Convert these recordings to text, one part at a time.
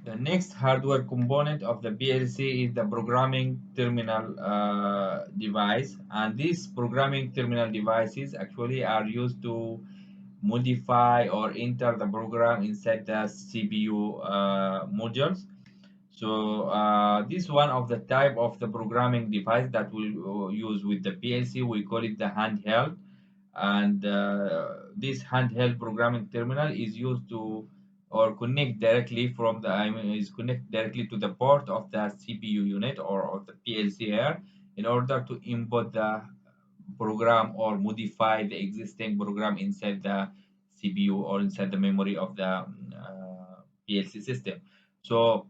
The next hardware component of the PLC is the programming terminal device, and these programming terminal devices actually are used to modify or enter the program inside the CPU modules. So this one of the type of the programming device that we use with the PLC. We call it the handheld, and this handheld programming terminal is used to or connect directly from the I mean is connect directly to the port of the CPU unit or of the PLC here in order to input the program or modify the existing program inside the CPU or inside the memory of the PLC system. So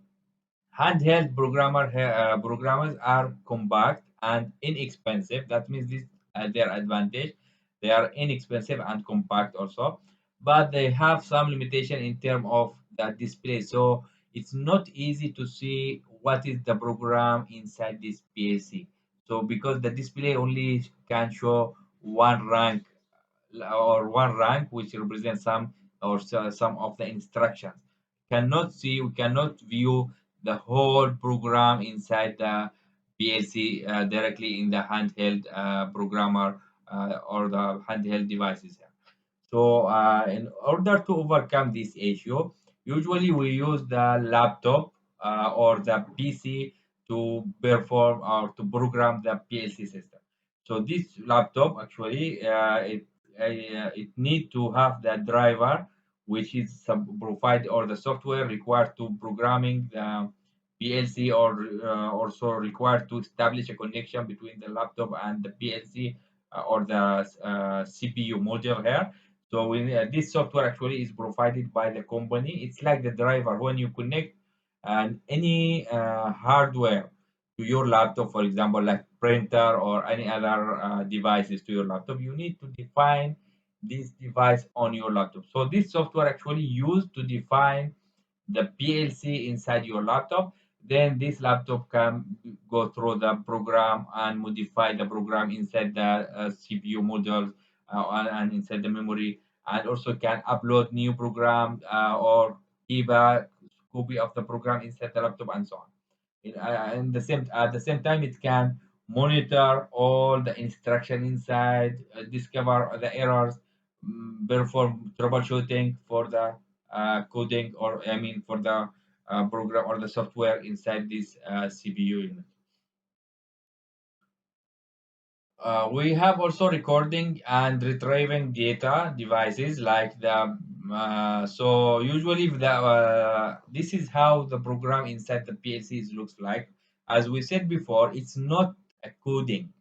programmers are compact and inexpensive. That means this their advantage. They are inexpensive and compact also, but they have some limitation in terms of the display. So it's not easy to see what is the program inside this PLC. So because the display only can show one rank which represents some of the instructions. We cannot view the whole program inside the PLC directly in the handheld programmer or the handheld devices here. So in order to overcome this issue, usually we use the laptop or the PC to perform or to program the PLC system. So this laptop actually it need to have the driver which is provide or the software required to programming the PLC or also required to establish a connection between the laptop and the PLC or the CPU module here. So this software actually is provided by the company. It's like the driver when you connect any hardware to your laptop, for example, like printer or any other devices to your laptop, you need to define this device on your laptop. So this software actually used to define the PLC inside your laptop. Then this laptop can go through the program and modify the program inside the CPU module and inside the memory, and also can upload new program or keep a copy of the program inside the laptop and so on. In the same at the same time, it can monitor all the instruction inside, discover the errors, perform troubleshooting for the coding or I mean for the program or the software inside this CPU unit. We have also recording and retrieving data devices like the so usually this is how the program inside the PLCs looks like. As we said before, it's not a coding.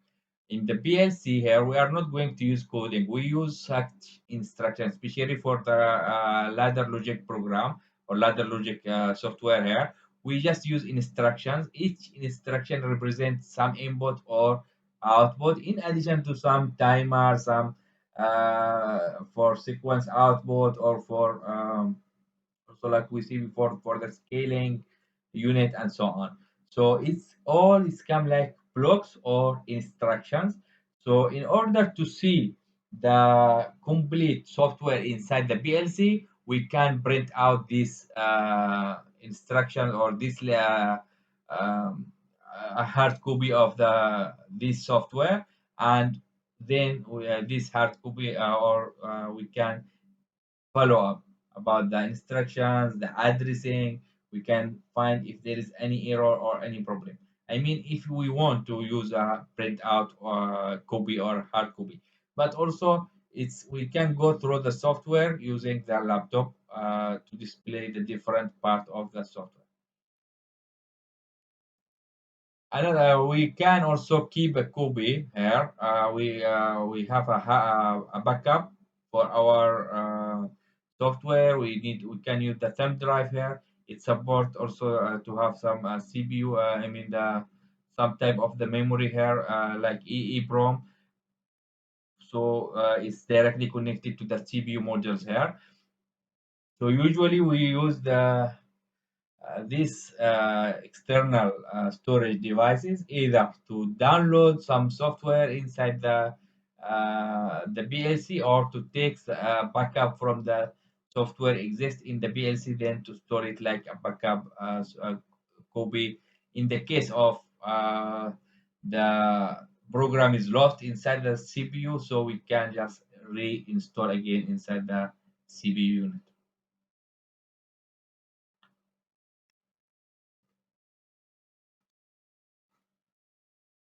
In the PLC here, we are not going to use coding. We use such instructions, especially for the ladder logic program or ladder logic software here. We just use instructions. Each instruction represents some input or output, in addition to some timer, some for sequence output, or for also like we see before for the scaling unit and so on. So it's come like blocks or instructions. So in order to see the complete software inside the PLC, we can print out this instruction or this um, a hard copy of the this software, and then this hard copy or we can follow up about the instructions, the addressing. We can find if there is any error or any problem. I mean, if we want to use a printout or copy or hard copy, but also it's we can go through the software using the laptop to display the different part of the software. Another, we can also keep a copy here. We have a backup for our software. We can use the thumb drive here. It supports also to have some CPU. I mean the some type of the memory here like EEPROM. So it's directly connected to the CPU modules here. So usually we use these external storage devices either to download some software inside the PLC or to take backup from the software exists in the PLC, then to store it like a backup copy. In the case of the program is lost inside the CPU, so we can just reinstall again inside the CPU unit.